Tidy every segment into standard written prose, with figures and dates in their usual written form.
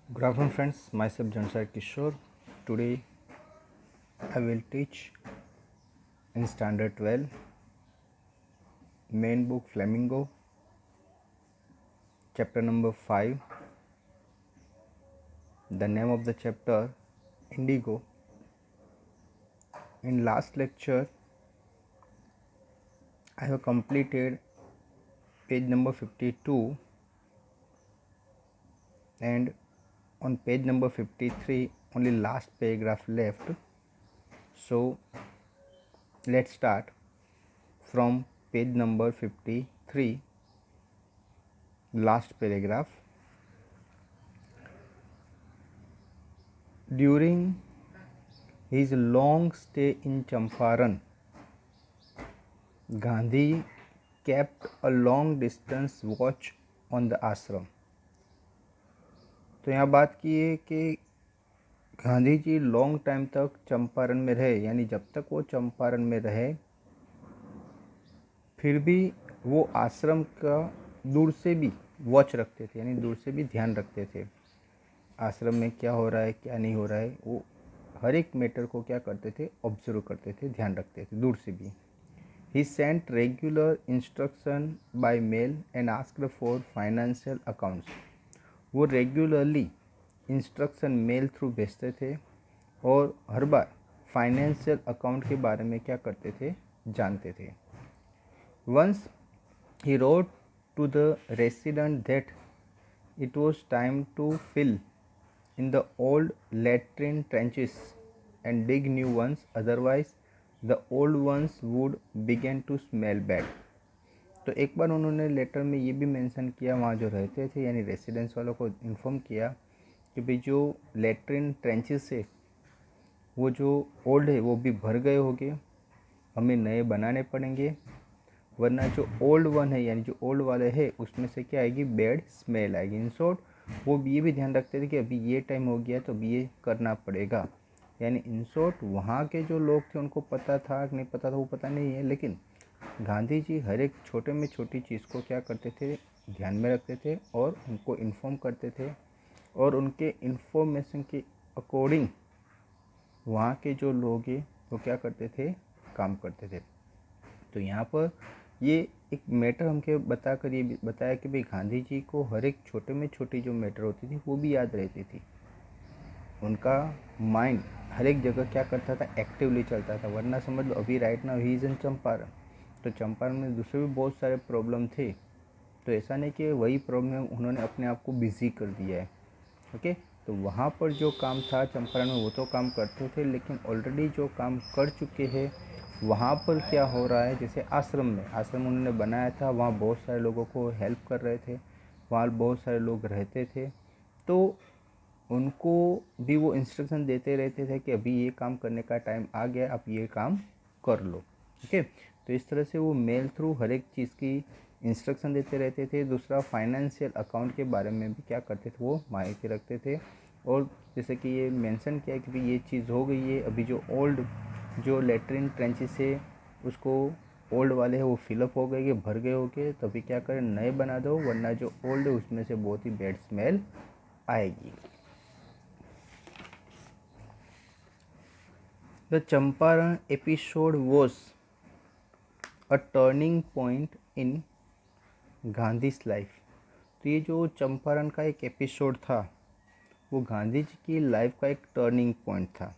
Good afternoon, friends. Myself Jansai Kishore. Today I will teach in Standard 12, main book Flamingo, chapter number 5. The name of the chapter Indigo. In last lecture, I have completed page number 52, and on page number 53 only last paragraph left. So let's start from page number 53, last paragraph. During his long stay in Champaran, Gandhi kept a long distance watch on the ashram. तो यहाँ बात की है कि Gandhi ji long time तक चंपारण में रहे, यानी जब तक वो चंपारण में रहे फिर भी वो आश्रम का दूर से भी वॉच रखते थे, यानी दूर से भी ध्यान रखते थे। आश्रम में क्या हो रहा है क्या नहीं हो रहा है वो हर एक मैटर को क्या करते थे, ऑब्जर्व करते थे, ध्यान रखते थे दूर से भी। He sent regular instruction by mail and asked for financial accounts. वो रेगुलरली इंस्ट्रक्शन मेल थ्रू भेजते थे और हर बार फाइनेंशियल अकाउंट के बारे में क्या करते थे, जानते थे। Once he wrote to the resident that it was time to fill in the old latrine trenches and dig new ones, otherwise the old ones would begin to smell bad. तो एक बार उन्होंने लेटर में ये भी mention किया, वहाँ जो रहते थे यानी रेसिडेंस वालों को इन्फॉर्म किया कि भाई जो लेट्रिन ट्रेंचेस है वो जो ओल्ड है वो भी भर गए होंगे, हमें नए बनाने पड़ेंगे, वरना जो ओल्ड वन है यानी जो ओल्ड वाले है उसमें से क्या आएगी, बैड स्मेल आएगी। इन शॉर्ट वो ये भी ध्यान रखते थे कि अभी ये टाइम हो गया तो अभी ये करना पड़ेगा। यानी इन शॉर्ट वहाँ के जो लोग थे उनको पता था कि नहीं पता था वो पता नहीं है, लेकिन गांधी जी हर एक छोटे में छोटी चीज़ को क्या करते थे, ध्यान में रखते थे और उनको इन्फॉर्म करते थे और उनके इन्फॉर्मेशन के अकॉर्डिंग वहाँ के जो लोग हैं वो क्या करते थे, काम करते थे। तो यहाँ पर ये एक मैटर हमके बताकर ये बताया कि भाई गांधी जी को हर एक छोटे में छोटी जो मैटर होती थी वो भी याद रहती थी। उनका माइंड हर एक जगह क्या करता था, एक्टिवली चलता था। वरना समझ लो अभी right now he is in Champaran, तो चंपारण में दूसरे भी बहुत सारे प्रॉब्लम थे, तो ऐसा नहीं कि वही प्रॉब्लम उन्होंने अपने आप को बिजी कर दिया है। ओके, तो वहाँ पर जो काम था चंपारण में वो तो काम करते थे, लेकिन ऑलरेडी जो काम कर चुके हैं वहाँ पर क्या हो रहा है, जैसे आश्रम उन्होंने बनाया था, वहाँ बहुत सारे लोगों को हेल्प कर रहे थे, वहाँ बहुत सारे लोग रहते थे, तो उनको भी वो इंस्ट्रक्शन देते रहते थे कि अभी ये काम करने का टाइम आ गया, आप ये काम कर लो। ओके, तो इस तरह से वो मेल थ्रू हर एक चीज़ की इंस्ट्रक्शन देते रहते थे। दूसरा, फाइनेंशियल अकाउंट के बारे में भी क्या करते थे, वो माहिती रखते थे। और जैसे कि ये मेंशन किया कि भाई ये चीज़ हो गई है, अभी जो ओल्ड जो लेटरिन ट्रेंचेस है उसको ओल्ड वाले हैं वो फिलअप हो गए, भर गए हो गए, तो अभी क्या करें, नए बना दो, वरना जो ओल्ड है उसमें से बहुत ही बैड स्मेल आएगी। The Champaran episode was a turning point in Gandhi's life. तो ये जो चंपारण का एक एपिसोड था वो गांधी जी की लाइफ का एक टर्निंग पॉइंट था।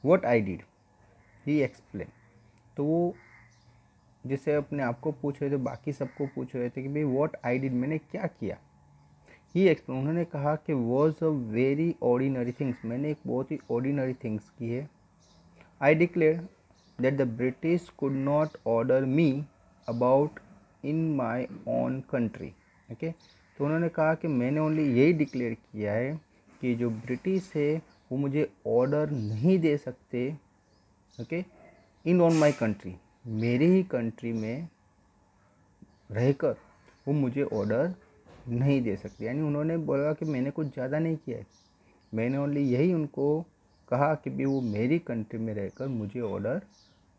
What I did, he explained. तो वो जैसे अपने आप को पूछ रहे थे, बाकी सबको पूछ रहे थे कि भाई what I did, मैंने क्या किया। ही एक्सप्लेन, उन्होंने कहा कि was a very ordinary things, मैंने एक बहुत ही ऑर्डिनरी थिंग्स की है। I declare that the British could not order me about in my own country. Okay, तो उन्होंने कहा कि मैंने ओनली यही डिक्लेयर किया है कि जो ब्रिटिश है वो मुझे ऑर्डर नहीं दे सकते, okay, in on my country, मेरी ही कंट्री में रहकर वो मुझे ऑर्डर नहीं दे सकते। यानी उन्होंने बोला कि मैंने कुछ ज़्यादा नहीं किया है, मैंने ओनली यही उनको कहा कि भी वो मेरी कंट्री में रहकर मुझे ऑर्डर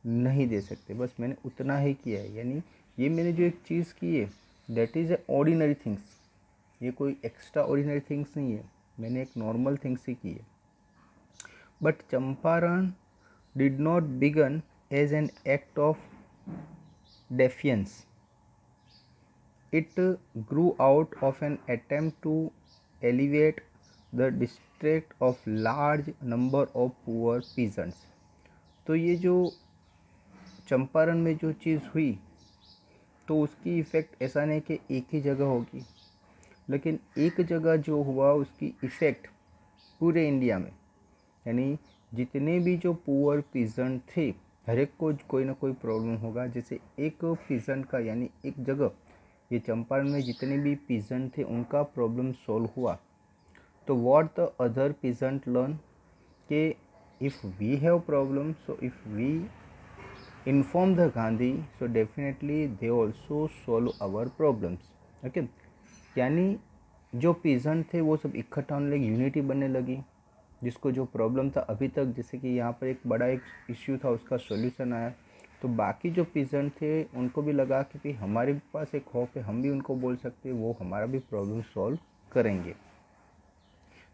नहीं दे सकते, बस मैंने उतना ही किया है। यानी ये मैंने जो एक चीज़ की है that is a ordinary things, ये कोई एक्स्ट्रा ऑर्डिनरी थिंग्स नहीं है, मैंने एक नॉर्मल थिंग्स ही की है। But Champaran did not begin as an act of defiance, it grew out of an attempt to alleviate the distress of large number of poor peasants। तो ये जो चंपारण में जो चीज़ हुई तो उसकी इफ़ेक्ट ऐसा नहीं कि एक ही जगह होगी, लेकिन एक जगह जो हुआ उसकी इफ़ेक्ट पूरे इंडिया में, यानी जितने भी जो पुअर पीजेंट थे हर एक को कोई ना कोई प्रॉब्लम होगा। जैसे एक पीजेंट का यानी एक जगह, ये चंपारण में जितने भी पीजेंट थे उनका प्रॉब्लम सॉल्व हुआ, तो what the other peasant learn कि if we have problem, so if we inform the Gandhi, so definitely they also solve our problems. Okay, यानी जो पीजेंट थे वो सब इकट्ठा होने लगे, यूनिटी बनने लगी, जिसको जो प्रॉब्लम था अभी तक, जैसे कि यहाँ पर एक बड़ा एक इश्यू था उसका सॉल्यूशन आया, तो बाकी जो पीजेंट थे उनको भी लगा कि भाई हमारे पास एक होप है, हम भी उनको बोल सकते हैं, वो हमारा भी प्रॉब्लम सॉल्व करेंगे।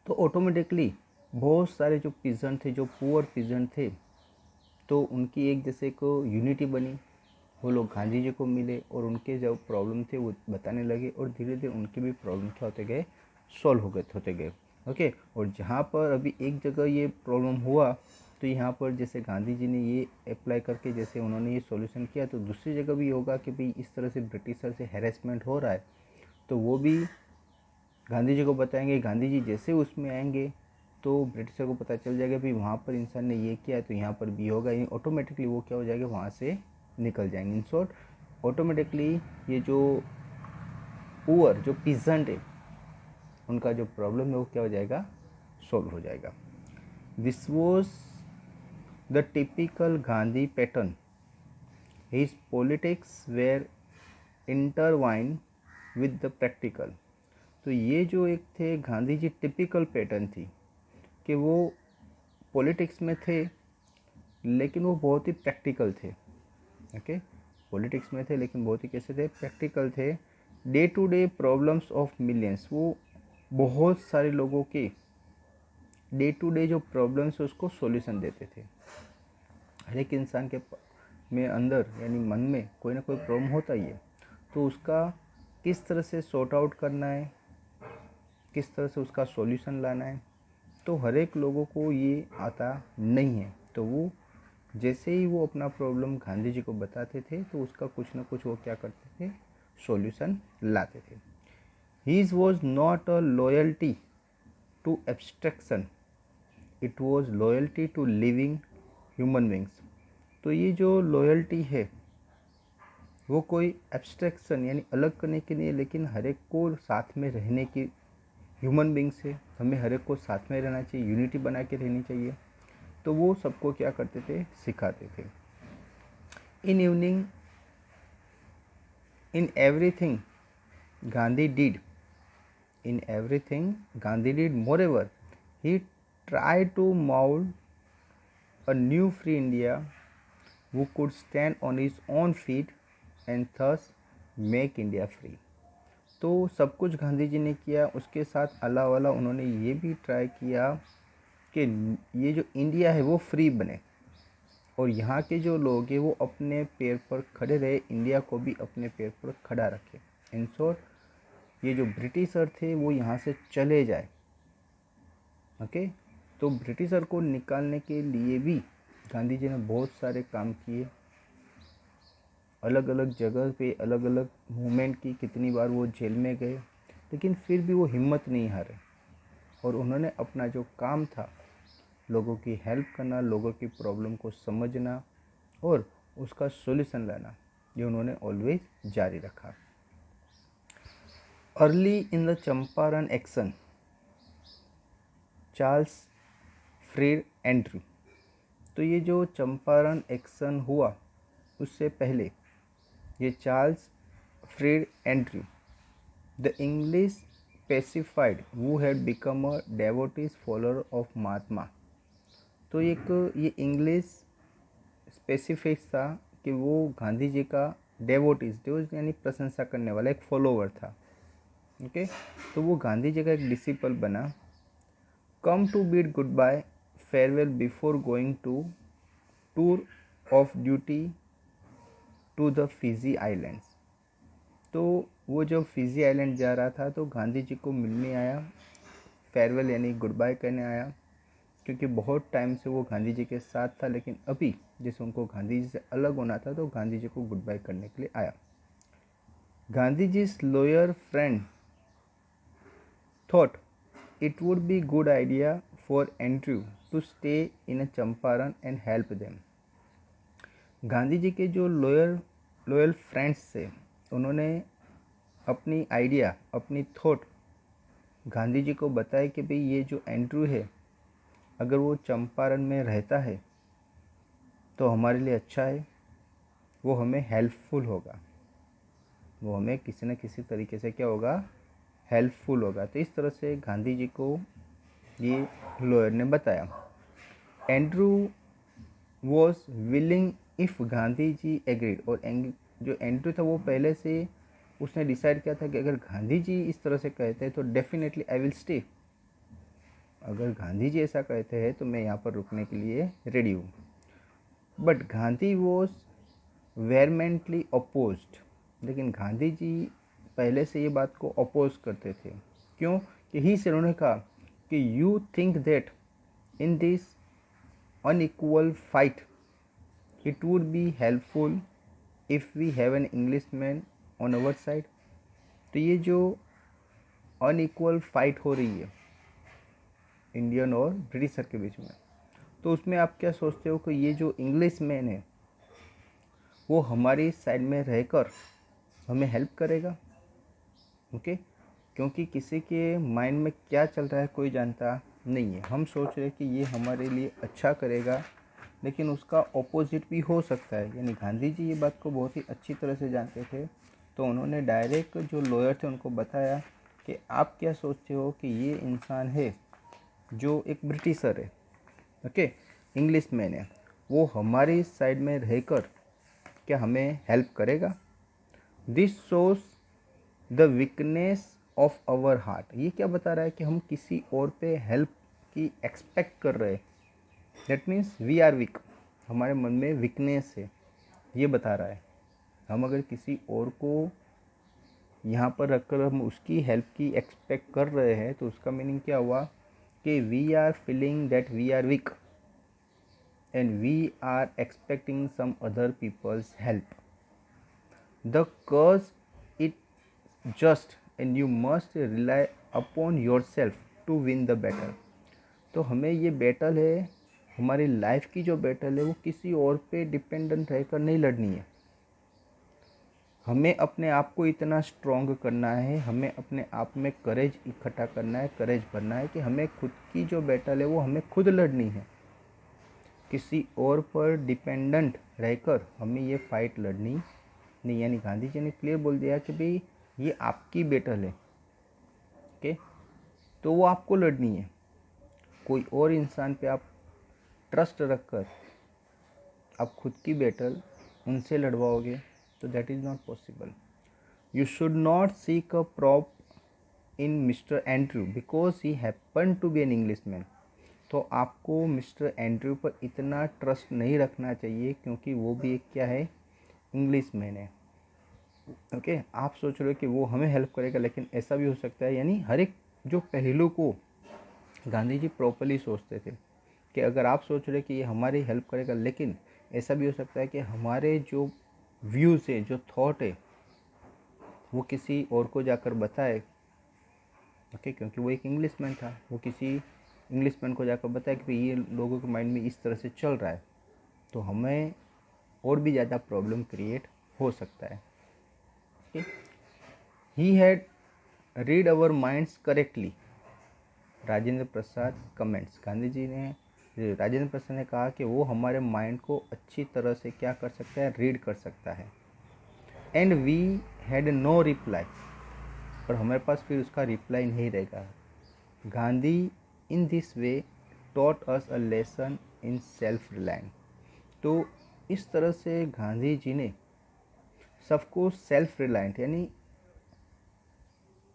तो ऑटोमेटिकली बहुत सारे जो पीजेंट थे, जो पुअर पीजेंट थे, तो उनकी एक जैसे को यूनिटी बनी, वो लोग गांधी जी को मिले और उनके जो प्रॉब्लम थे वो बताने लगे और धीरे धीरे उनके भी प्रॉब्लम क्या होते गए, सॉल्व होते गए। ओके, और जहाँ पर अभी एक जगह ये प्रॉब्लम हुआ तो यहाँ पर जैसे गांधी जी ने ये अप्लाई करके जैसे उन्होंने ये सॉल्यूशन किया, तो दूसरी जगह भी होगा कि भाई इस तरह से ब्रिटिशर से हैरेसमेंट हो रहा है, तो वो भी गांधी जी को बताएंगे। गांधी जी जैसे उसमें आएंगे तो ब्रिटिशर को पता चल जाएगा भाई वहाँ पर इंसान ने ये किया है तो यहाँ पर भी होगा, यानी ऑटोमेटिकली वो क्या हो जाएगा, वहाँ से निकल जाएंगे। इन शॉर्ट ऑटोमेटिकली ये जो पुअर जो पीजेंट है उनका जो प्रॉब्लम है वो क्या हो जाएगा, सॉल्व हो जाएगा। This was the typical Gandhi pattern, his politics were intertwine with the practical. तो ये जो एक थे गांधी जी टिपिकल पैटर्न थी कि वो पॉलिटिक्स में थे लेकिन वो बहुत ही प्रैक्टिकल थे। ओके, पॉलिटिक्स में थे लेकिन बहुत ही कैसे थे, प्रैक्टिकल थे। Day to day problems of millions, वो बहुत सारे लोगों के डे टू डे जो प्रॉब्लम्स है उसको सॉल्यूशन देते थे। हर एक इंसान के में अंदर यानी मन में कोई ना कोई प्रॉब्लम होता ही है, तो उसका किस तरह से सॉर्ट आउट करना है, किस तरह से उसका सॉल्यूशन लाना है, तो हर एक लोगों को ये आता नहीं है। तो वो जैसे ही वो अपना प्रॉब्लम गांधी जी को बताते थे तो उसका कुछ ना कुछ वो क्या करते थे, सॉल्यूशन लाते थे। His was not a loyalty to abstraction, it was loyalty to living human beings. तो ये जो लॉयल्टी है वो कोई एब्स्ट्रैक्शन यानी अलग करने के लिए, लेकिन हर एक को साथ में रहने की, ह्यूमन बींग्स है, हमें हर एक को साथ में रहना चाहिए, यूनिटी बना के रहनी चाहिए। तो वो सबको क्या करते थे, सिखाते थे। In evening in everything Gandhi did, in everything Gandhi did moreover he tried to mold a new free India who could stand on his own feet and thus make India free। तो सब कुछ गांधी जी ने किया, उसके साथ अलावा उन्होंने ये भी ट्राई किया कि ये जो इंडिया है वो फ्री बने और यहाँ के जो लोग हैं वो अपने पैर पर खड़े रहे, इंडिया को भी अपने पैर पर खड़ा रखे। इन शॉर्ट ये जो ब्रिटिशर थे वो यहाँ से चले जाए। ओके, तो ब्रिटिशर को निकालने के लिए भी गांधी जी ने बहुत सारे काम किए, अलग अलग जगह पे अलग अलग मूवमेंट की, कितनी बार वो जेल में गए, लेकिन फिर भी वो हिम्मत नहीं हारे और उन्होंने अपना जो काम था, लोगों की हेल्प करना, लोगों की प्रॉब्लम को समझना और उसका सॉल्यूशन लाना, ये उन्होंने ऑलवेज जारी रखा। Early in the Champaran action Charles Freer Andrews. तो ये जो चंपारण एक्शन हुआ उससे पहले ये Charles Freer Andrews, the English pacifist who had become a devotees follower of Mahatma. तो एक ये इंग्लिश स्पेसिफिक था कि वो गांधी जी का डेवोटीज यानी प्रशंसा करने वाला एक फॉलोवर था। ओके, तो वो गांधी जी का एक डिसिपल बना। Come to bid goodbye farewell before going to tour of duty to the Fiji islands. तो वो जब फिजी आइलैंड जा रहा था तो गांधी जी को मिलने आया, फेयरवेल यानी गुड बाय करने आया, क्योंकि बहुत टाइम से वो गांधी जी के साथ था, लेकिन अभी जैसे उनको गांधी जी से अलग होना था तो गांधी जी को गुड बाय करने के लिए आया। Gandhi जी's lawyer friend thought it would be good idea for Andrew to stay in a Champaran and help them। Gandhi ji के जो लॉयल फ्रेंड्स थे, उन्होंने अपनी आइडिया, अपनी थॉट गांधी जी को बताया कि भाई ये जो एंड्रू है, अगर वो चंपारण में रहता है तो हमारे लिए अच्छा है, वो हमें हेल्पफुल होगा, वो हमें किसी न किसी तरीके से क्या होगा, हेल्पफुल होगा। तो इस तरह से गांधी जी को ये लॉयर ने बताया। Andrew was willing if Gandhi ji agreed, और जो एंड्रू था वो पहले से उसने डिसाइड किया था कि अगर गांधी जी इस तरह से कहते हैं तो डेफिनेटली आई विल स्टे, अगर गांधी जी ऐसा कहते हैं तो मैं यहाँ पर रुकने के लिए रेडी हूँ। बट गांधी वॉज वेरमेंटली अपोज्ड, लेकिन गांधी जी पहले से ये बात को अपोज करते थे। क्यों? कि ही से उन्होंने कहा कि you think that in this unequal fight it would be helpful if we have an English man on our side. तो ये जो अनइक्वल फाइट हो रही है इंडियन और ब्रिटिशर के बीच में, तो उसमें आप क्या सोचते हो कि ये जो इंग्लिश मैन है वो हमारी साइड में रहकर हमें हेल्प करेगा? ओके, क्योंकि किसी के माइंड में क्या चल रहा है कोई जानता नहीं है। हम सोच रहे कि ये हमारे लिए अच्छा करेगा, लेकिन उसका ऑपोजिट भी हो सकता है। यानी गांधी जी ये बात को बहुत ही अच्छी तरह से जानते थे, तो उन्होंने डायरेक्ट जो लॉयर थे उनको बताया कि आप क्या सोचते हो कि ये इंसान है जो एक ब्रिटिशर है, ओके, इंग्लिश मैन है, वो हमारी साइड में रहकर क्या हमें हेल्प करेगा? This shows the weakness of our heart. ये क्या बता रहा है कि हम किसी और पे हेल्प की एक्सपेक्ट कर रहे हैं, that means we are weak, हमारे मन में वीकनेस है, ये बता रहा है। हम अगर किसी और को यहाँ पर रखकर हम उसकी हेल्प की एक्सपेक्ट कर रहे हैं तो उसका मीनिंग क्या हुआ कि we are feeling that we are weak and we are expecting some other people's help. The cause it just and you must rely upon yourself to win the battle। तो हमें ये बैटल है, हमारी life की जो battle है वो किसी और पे डिपेंडेंट रहकर नहीं लड़नी है। हमें अपने आप को इतना स्ट्रॉन्ग करना है, हमें अपने आप में करेज इकट्ठा करना है, करेज भरना है कि हमें खुद की जो बैटल है वो हमें खुद लड़नी है। किसी और पर डिपेंडेंट रहकर हमें ये फाइट लड़नी नहीं। यानी गांधी जी ने क्लियर बोल दिया कि भाई ये आपकी बैटल है, ओके, तो वो आपको लड़नी है। कोई और इंसान पे आप ट्रस्ट रखकर आप खुद की बैटल उनसे लड़वाओगे तो that is not possible. You should not seek a prop in mister Andrew because he happen to be an English man. तो आपको मिस्टर एंड्रू पर इतना ट्रस्ट नहीं रखना चाहिए क्योंकि वो भी एक क्या है, इंग्लिश मैन है, ओके। आप सोच रहे हो कि वो हमें हेल्प करेगा, लेकिन ऐसा भी हो सकता है। यानी हर एक जो पहलू को गांधी जी प्रॉपरली सोचते थे कि अगर आप सोच रहे कि ये हमारी हेल्प करेगा, लेकिन ऐसा भी हो सकता है कि हमारे जो व्यूज़ है, जो थॉट है, वो किसी और को जाकर बताए, ओके, क्योंकि वो एक इंग्लिश मैन था, वो किसी इंग्लिश मैन को जाकर बताया कि भाई ये लोगों के माइंड में इस तरह से चल रहा है, तो हमें और भी ज़्यादा प्रॉब्लम क्रिएट हो सकता है। Okay, he had read our minds correctly, Rajendra Prasad comments. Gandhi ji ने, राजेंद्र प्रसाद ने कहा कि वो हमारे माइंड को अच्छी तरह से क्या कर सकता है, रीड कर सकता है। And we had no reply, और हमारे पास फिर उसका रिप्लाई नहीं रहेगा। Gandhi in this way taught us a lesson in self reliance. तो इस तरह से गांधी जी ने सबको सेल्फ रिलायंट यानी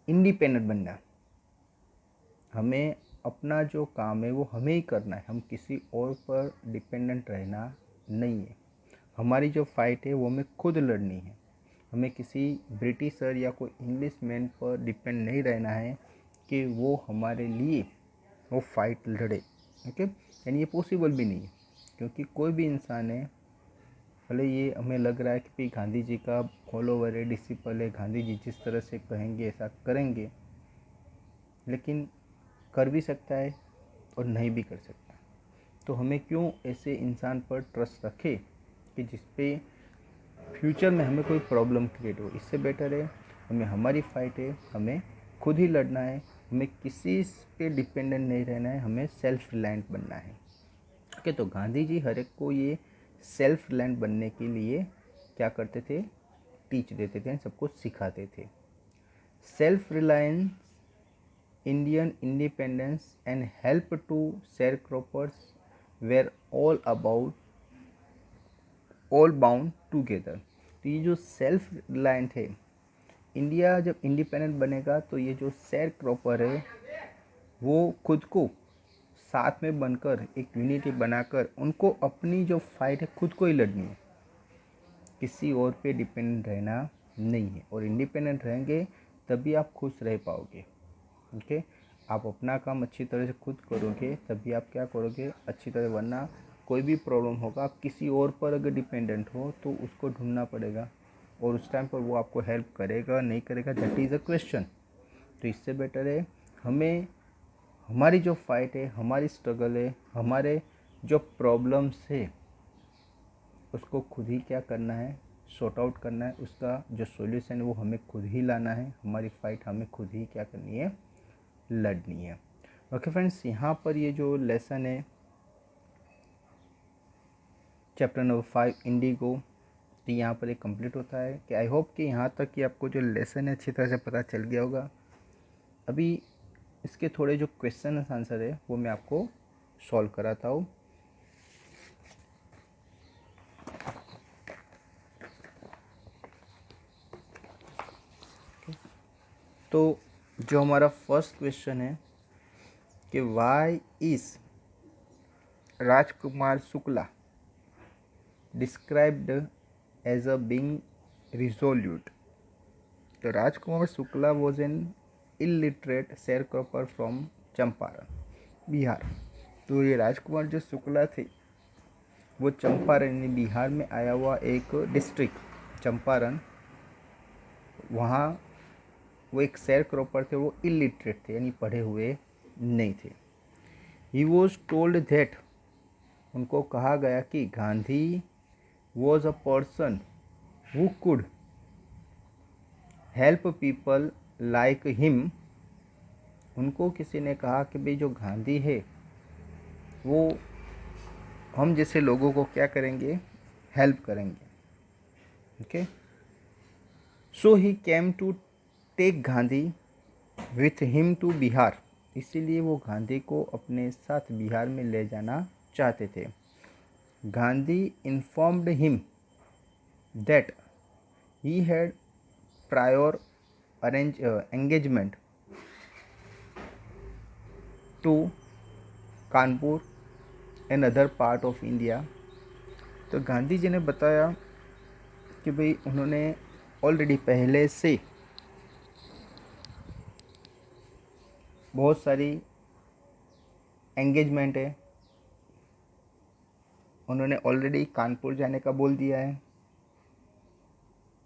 इंडिपेंडेंट बनना है। हमें अपना जो काम है वो हमें ही करना है, हम किसी और पर डिपेंडेंट रहना नहीं है। हमारी जो फाइट है वो हमें खुद लड़नी है। हमें किसी ब्रिटिशर या कोई इंग्लिश मैन पर डिपेंड नहीं रहना है कि वो हमारे लिए वो फाइट लड़े। ओके, यानी ये पॉसिबल भी नहीं है, क्योंकि कोई भी इंसान है, भले ये हमें लग रहा है कि भाई गांधी जी का फॉलोवर है, डिसिपल है, गांधी जी जिस तरह से कहेंगे ऐसा करेंगे, लेकिन कर भी सकता है और नहीं भी कर सकता। तो हमें क्यों ऐसे इंसान पर ट्रस्ट रखे कि जिस पे फ्यूचर में हमें कोई प्रॉब्लम क्रिएट हो। इससे बेटर है हमें हमारी फाइट है, हमें खुद ही लड़ना है, हमें किसी पे डिपेंडेंट नहीं रहना है, हमें सेल्फ रिलायंट बनना है। ओके, तो गांधी जी हर एक को ये सेल्फ रिलायंट बनने के लिए क्या करते थे, टीच देते थे, सबको सिखाते थे। Self reliance, Indian independence and help to sharecroppers were all about all bound together. तो ये जो सेल्फ रिलायंट है, इंडिया जब इंडिपेंडेंट बनेगा तो ये जो शेयर क्रॉपर है वो खुद को साथ में बनकर एक यूनिटी बनाकर उनको अपनी जो फाइट है खुद को ही लड़नी है, किसी और पे डिपेंडेंट रहना नहीं है। और इंडिपेंडेंट रहेंगे तभी आप खुश रह पाओगे। ओके, आप अपना काम अच्छी तरह से खुद करोगे तभी आप क्या करोगे, अच्छी तरह, वरना कोई भी प्रॉब्लम होगा, आप किसी और पर अगर डिपेंडेंट हो तो उसको ढूंढना पड़ेगा, और उस टाइम पर वो आपको हेल्प करेगा नहीं करेगा, दैट इज़ अ क्वेश्चन। तो इससे बेटर है हमें हमारी जो फाइट है, हमारी स्ट्रगल है, हमारे जो प्रॉब्लम्स है उसको खुद ही क्या करना है, सॉर्ट आउट करना है। उसका जो सॉल्यूशन है वो हमें खुद ही लाना है, हमारी फाइट हमें खुद ही क्या करनी है, लड़नी है। ओके फ्रेंड्स, यहाँ पर ये जो लेसन है चैप्टर नंबर 5 इंडिगो, तो यहाँ पर एक कंप्लीट होता है। कि आई होप कि यहाँ तक कि आपको जो लेसन है अच्छी तरह से पता चल गया होगा। अभी इसके थोड़े जो क्वेश्चन आंसर है वो मैं आपको सॉल्व कराता हूँ। तो जो हमारा फर्स्ट क्वेश्चन है कि why is Rajkumar Shukla described as a being resolute. तो Rajkumar Shukla was an illiterate sharecropper from Champaran, Bihar. तो ये राजकुमार जो शुक्ला थे वो चंपारण यानी बिहार में आया हुआ एक डिस्ट्रिक्ट चंपारण, वहाँ वो एक शेयर क्रॉपर थे, वो इलिटरेट थे यानी पढ़े हुए नहीं थे। ही वॉज टोल्ड दैट, उनको कहा गया कि Gandhi was a person who could help people like him. उनको किसी ने कहा कि भाई जो गांधी है वो हम जैसे लोगों को क्या करेंगे, हेल्प करेंगे। Okay, so he came to take Gandhi with him to Bihar. इसीलिए वो गांधी को अपने साथ बिहार में ले जाना चाहते थे। Gandhi informed him that he had prior engagement to Kanpur and other part of India. तो गांधी जी ने बताया कि भाई उन्होंने ऑलरेडी पहले से बहुत सारी एंगेजमेंट है, उन्होंने ऑलरेडी कानपुर जाने का बोल दिया है।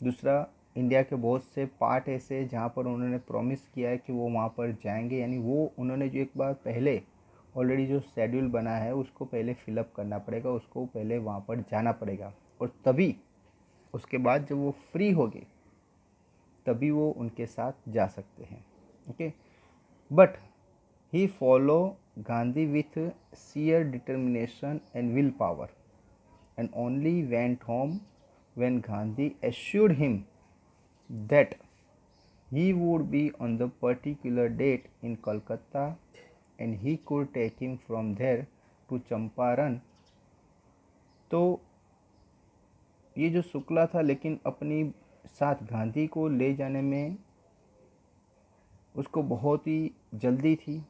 दूसरा, इंडिया के बहुत से पार्ट ऐसे जहाँ पर उन्होंने प्रॉमिस किया है कि वो वहाँ पर जाएंगे, यानी वो उन्होंने जो एक बार पहले ऑलरेडी जो शेड्यूल बना है उसको पहले फिलअप करना पड़ेगा, उसको पहले वहाँ पर जाना पड़ेगा, और तभी उसके बाद जब वो फ्री होंगे तभी वो उनके साथ जा सकते हैं। Okay, but he follow Gandhi with sheer determination and willpower and only went home when Gandhi assured him that he would be on the particular date in Kolkata and he could take him from there to Champaran। तो ये जो शुक्ला था लेकिन अपनी साथ गांधी को ले जाने में उसको बहुत ही जल्दी थी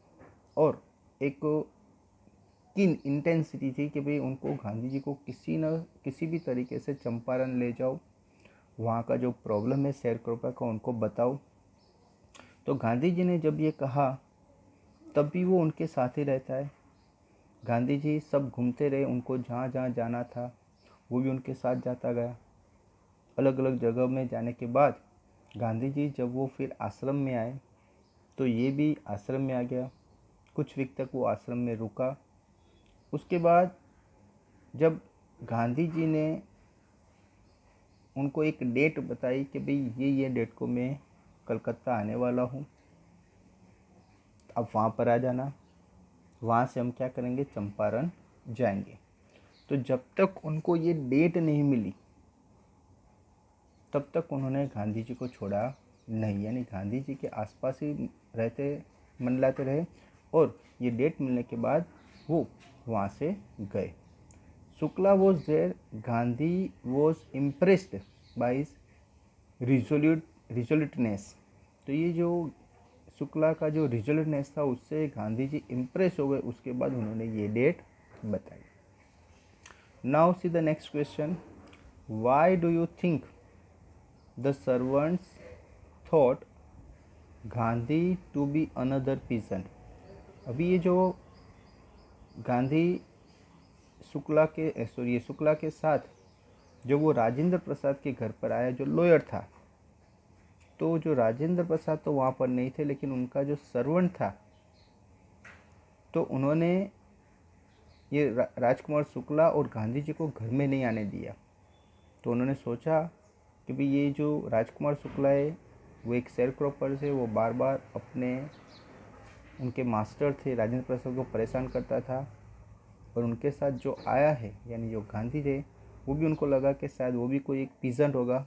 और एक किन इंटेंसिटी थी कि भाई उनको गांधी जी को किसी न किसी भी तरीके से चंपारण ले जाओ, वहाँ का जो प्रॉब्लम है शेरक्रोपा का उनको बताओ। तो गांधी जी ने जब ये कहा तब भी वो उनके साथ ही रहता है। गांधी जी सब घूमते रहे, उनको जहाँ जहाँ जाना था वो भी उनके साथ जाता गया। अलग अलग जगह में जाने के बाद गांधी जी जब वो फिर आश्रम में आए तो ये भी आश्रम में आ गया। कुछ वीक तक वो आश्रम में रुका। उसके बाद जब गांधी जी ने उनको एक डेट बताई कि भाई ये डेट को मैं कलकत्ता आने वाला हूँ, अब वहाँ पर आ जाना, वहाँ से हम क्या करेंगे, चंपारण जाएंगे। तो जब तक उनको ये डेट नहीं मिली तब तक उन्होंने गांधी जी को छोड़ा नहीं, यानी गांधी जी के आसपास ही रहते मंडलाते रहे और ये डेट मिलने के बाद वो वहाँ से गए। Shukla was there, Gandhi was impressed by his resoluteness. तो ये जो शुक्ला का जो रिजोल्यूटनेस था उससे गांधी जी इम्प्रेस हो गए। उसके बाद उन्होंने ये डेट बताई। Now see the next question, why do you think the servants thought Gandhi to be another peasant. अभी ये जो गांधी शुक्ला के साथ जब वो राजेंद्र प्रसाद के घर पर आया जो लॉयर था, तो जो राजेंद्र प्रसाद तो वहाँ पर नहीं थे लेकिन उनका जो सर्वेंट था, तो उन्होंने ये राजकुमार शुक्ला और गांधी जी को घर में नहीं आने दिया। तो उन्होंने सोचा कि भाई ये जो राजकुमार शुक्ला है वो एक शेयर क्रॉपर से, वो बार बार अपने उनके मास्टर थे राजेंद्र प्रसाद को परेशान करता था और उनके साथ जो आया है यानी जो गांधी थे वो भी उनको लगा कि शायद वो भी कोई एक पीजेंट होगा,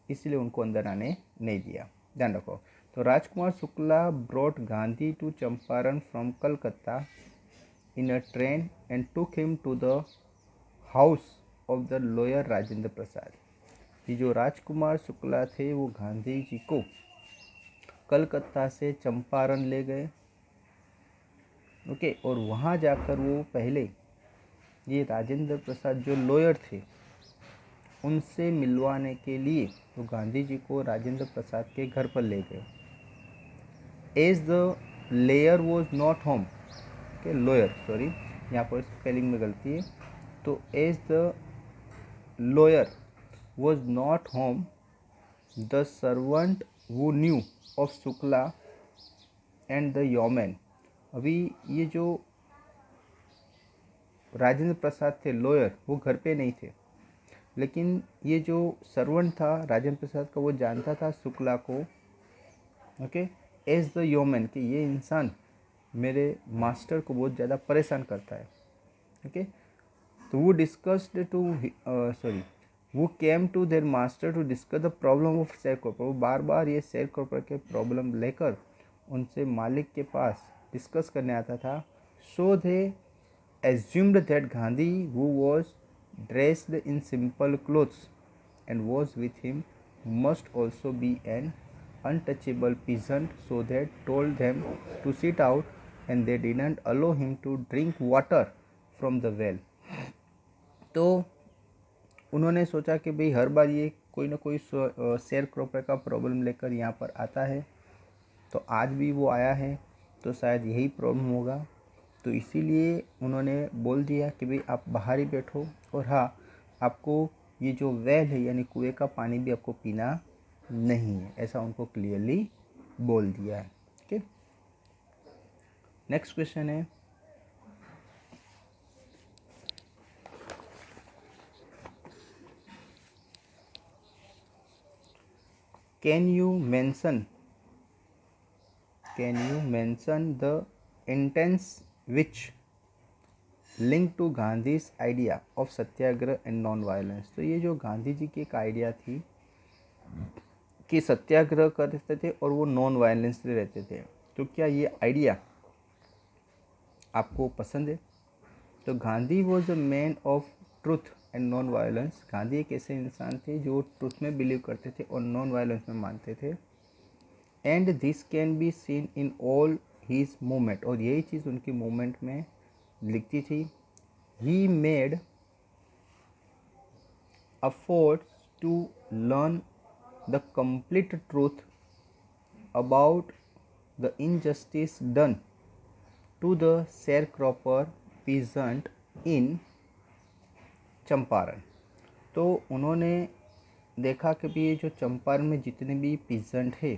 इसलिए उनको अंदर आने नहीं दिया। ध्यान रखो। तो Rajkumar Shukla brought Gandhi to Champaran from Calcutta in a train and took him to the house of the lawyer Rajendra Prasad. ये जो राजकुमार शुक्ला थे वो गांधी जी को कलकत्ता से चंपारण ले गए। ओके, और वहाँ जाकर वो पहले ये राजेंद्र प्रसाद जो लॉयर थे उनसे मिलवाने के लिए तो गांधी जी को राजेंद्र प्रसाद के घर पर ले गए। As the layer was not home, के लॉयर, सॉरी यहाँ पर स्पेलिंग में गलती है। तो as the lawyer was not home the servant who knew of Shukla and the yeoman. अभी ये जो राजेंद्र प्रसाद थे लॉयर वो घर पे नहीं थे, लेकिन ये जो सर्वेंट था राजेंद्र प्रसाद का वो जानता था शुक्ला को, ओके, एज द योमैन कि ये इंसान मेरे मास्टर को बहुत ज़्यादा परेशान करता है। ओके, तो वो डिस्कस्ड टू वो came to their master to discuss the problem of share cropper. वो बार बार ये शेयर क्रॉपर के प्रॉब्लम लेकर उनसे मालिक के पास डिस्कस करने आता था। So they assumed that Gandhi who was dressed in simple clothes and was with him must also be an untouchable peasant, so they told them to sit out and they didn't allow him to drink water from the well. तो उन्होंने सोचा कि भाई हर बार ये कोई ना कोई share cropper का प्रॉब्लम लेकर यहाँ पर आता है, तो आज भी वो आया है तो शायद यही प्रॉब्लम होगा। तो इसीलिए उन्होंने बोल दिया कि भाई आप बाहर ही बैठो और हाँ, आपको ये जो वेल है यानी कुएं का पानी भी आपको पीना नहीं है, ऐसा उनको क्लियरली बोल दिया है। ओके, नेक्स्ट क्वेश्चन है, Can you mention the intents which link to Gandhi's idea of Satyagraha and non-violence। तो ये जो गांधी जी की एक आइडिया थी कि सत्याग्रह करते थे और वो नॉन वायलेंस से रहते थे, तो क्या ये आइडिया आपको पसंद है? तो Gandhi was a man of truth and non violence. Gandhi एक ऐसे इंसान थे जो ट्रुथ में बिलीव करते थे और नॉन वायलेंस में मानते थे। And this can be seen in all his movement, और यही चीज़ उनकी मूवमेंट में लिखती थी। He made efforts to learn the complete truth about the injustice done to the sharecropper peasant in Champaran. तो उन्होंने देखा कि भी ये जो चंपारण में जितने भी पीजेंट है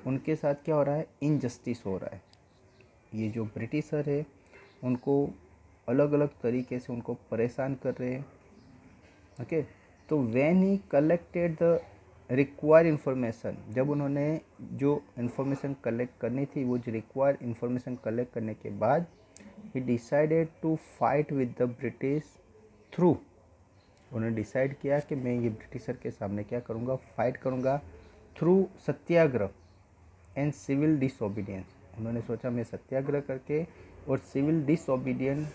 उनके साथ क्या हो रहा है, इनजस्टिस हो रहा है। ये जो ब्रिटिशर है उनको अलग अलग तरीके से उनको परेशान कर रहे हैं। ओके, तो when he collected the required information, जब उन्होंने जो इन्फॉर्मेशन कलेक्ट करनी थी वो जो रिक्वायर्ड इन्फॉर्मेशन कलेक्ट करने के बाद he decided to fight with the British through, उन्होंने डिसाइड किया कि मैं ये ब्रिटिशर के सामने क्या करूँगा, फाइट करूँगा through satyagraha and civil disobedience. उन्होंने सोचा मैं सत्याग्रह करके और सिविल डिसओबीडियंस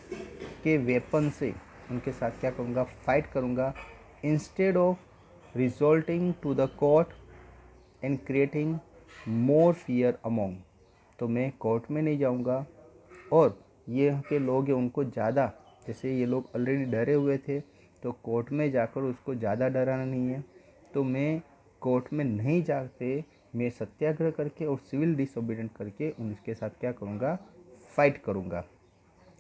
के वेपन से उनके साथ क्या करूँगा, फाइट करूँगा, instead of resorting to the court and creating more fear among. तो मैं कोर्ट में नहीं जाऊँगा और ये यहाँ के लोग हैं उनको ज़्यादा, जैसे ये लोग ऑलरेडी डरे हुए थे तो कोर्ट में जाकर उसको ज़्यादा डराना नहीं है, तो मैं कोर्ट में नहीं जाते, मैं सत्याग्रह करके और सिविल डिसोबीडियंट करके उनके साथ क्या करूँगा, फाइट करूँगा।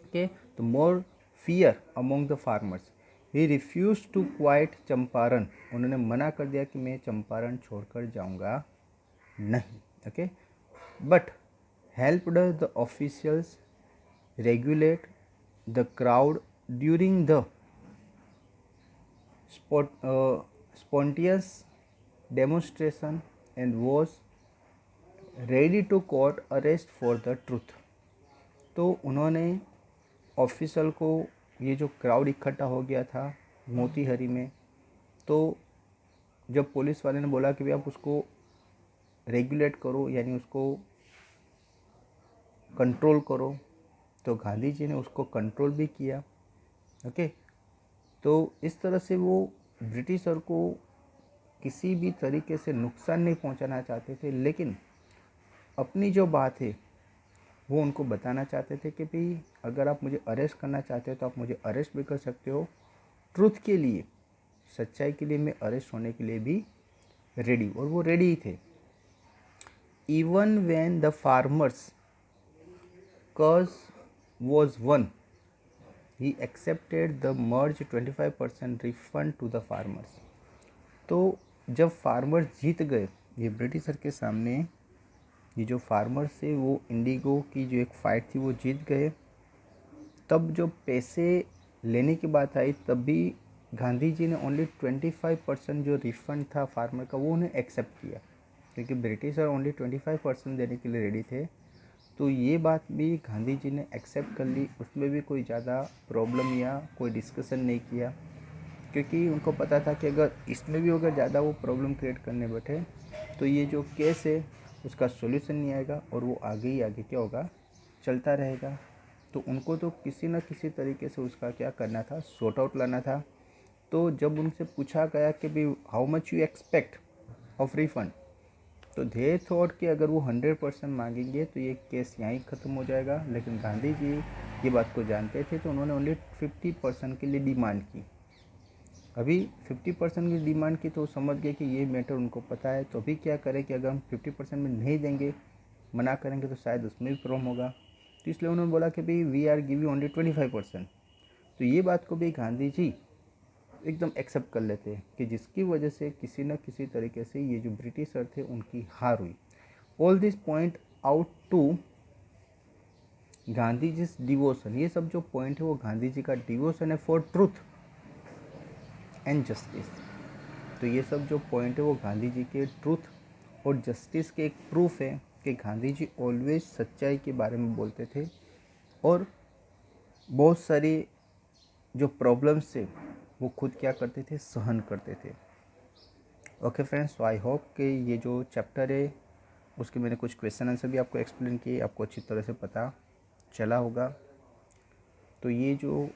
ओके, तो more fear among the farmers, he refuse to quit Champaran, उन्होंने मना कर दिया कि मैं चंपारण छोड़कर जाऊँगा नहीं। Okay, but helped the officials regulate the crowd during the spontaneous demonstration and was ready to court arrest for the truth। तो उन्होंने ऑफिसर को, ये जो क्राउड इकट्ठा हो गया था मोतीहारी में, तो जब पुलिस वाले ने बोला कि भाई आप उसको रेगुलेट करो यानी उसको कंट्रोल करो, तो गांधी जी ने उसको कंट्रोल भी किया। ओके, तो इस तरह से वो ब्रिटिशर को किसी भी तरीके से नुकसान नहीं पहुंचाना चाहते थे, लेकिन अपनी जो बात है वो उनको बताना चाहते थे कि भाई अगर आप मुझे अरेस्ट करना चाहते हो तो आप मुझे अरेस्ट भी कर सकते हो, ट्रुथ के लिए, सच्चाई के लिए मैं अरेस्ट होने के लिए भी रेडी, और वो रेडी ही थे। Even when the farmers cause was one, he accepted the merge 25% refund to the farmers। तो जब फार्मर्स जीत गए ये ब्रिटिशर के सामने, ये जो फार्मर्स थे वो इंडिगो की जो एक फ़ाइट थी वो जीत गए, तब जो पैसे लेने की बात आई तब भी गांधी जी ने ओनली 25% जो रिफ़ंड था फार्मर का वो उन्हें एक्सेप्ट किया, क्योंकि ब्रिटिशर ओनली 25% देने के लिए रेडी थे। तो ये बात भी गांधी जी ने एक्सेप्ट कर ली, उसमें भी कोई ज़्यादा प्रॉब्लम या कोई डिस्कशन नहीं किया, क्योंकि उनको पता था कि अगर इसमें भी अगर ज़्यादा वो प्रॉब्लम क्रिएट करने बैठे तो ये जो केस है उसका सॉल्यूशन नहीं आएगा और वो आगे ही आगे क्या होगा, चलता रहेगा। तो उनको तो किसी न किसी तरीके से उसका क्या करना था, सॉर्ट आउट लाना था। तो जब उनसे पूछा गया कि भाई how much you expect of refund, तो दे थॉट कि अगर वो 100% मांगेंगे तो ये केस यहीं ख़त्म हो जाएगा, लेकिन गांधी जी ये बात को जानते थे तो उन्होंने ओनली 50% के लिए डिमांड की। अभी 50% की डिमांड की तो समझ गए कि ये मैटर उनको पता है, तो अभी क्या करें कि अगर हम 50% में नहीं देंगे, मना करेंगे तो शायद उसमें भी प्रॉब्लम होगा, तो इसलिए उन्होंने बोला कि भाई we are give you only 25%। तो ये बात को भी गांधी जी एकदम एक्सेप्ट कर लेते हैं कि जिसकी वजह से किसी न किसी तरीके से ये जो ब्रिटिशर थे उनकी हार हुई। All this point out to Gandhi ji devotion, ये सब जो पॉइंट है वो गांधी जी का डिवोशन है फॉर ट्रूथ एंड जस्टिस। तो ये सब जो पॉइंट है वो गांधी जी के ट्रूथ और जस्टिस के एक प्रूफ है कि गांधी जी ऑलवेज सच्चाई के बारे में बोलते थे और बहुत सारी जो प्रॉब्लम्स थे वो खुद क्या करते थे, सहन करते थे। Okay friends, so I hope कि ये जो चैप्टर है उसके मैंने कुछ क्वेश्चन आंसर भी आपको एक्सप्लेन किए, आपको अच्छी तरह से पता चला होगा। तो ये जो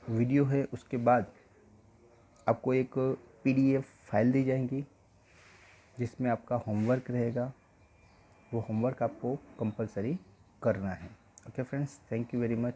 वीडियो है उसके बाद आपको एक PDF फाइल दी जाएंगी जिसमें आपका होमवर्क रहेगा, वो होमवर्क आपको कंपलसरी करना है। Okay friends, thank you very much.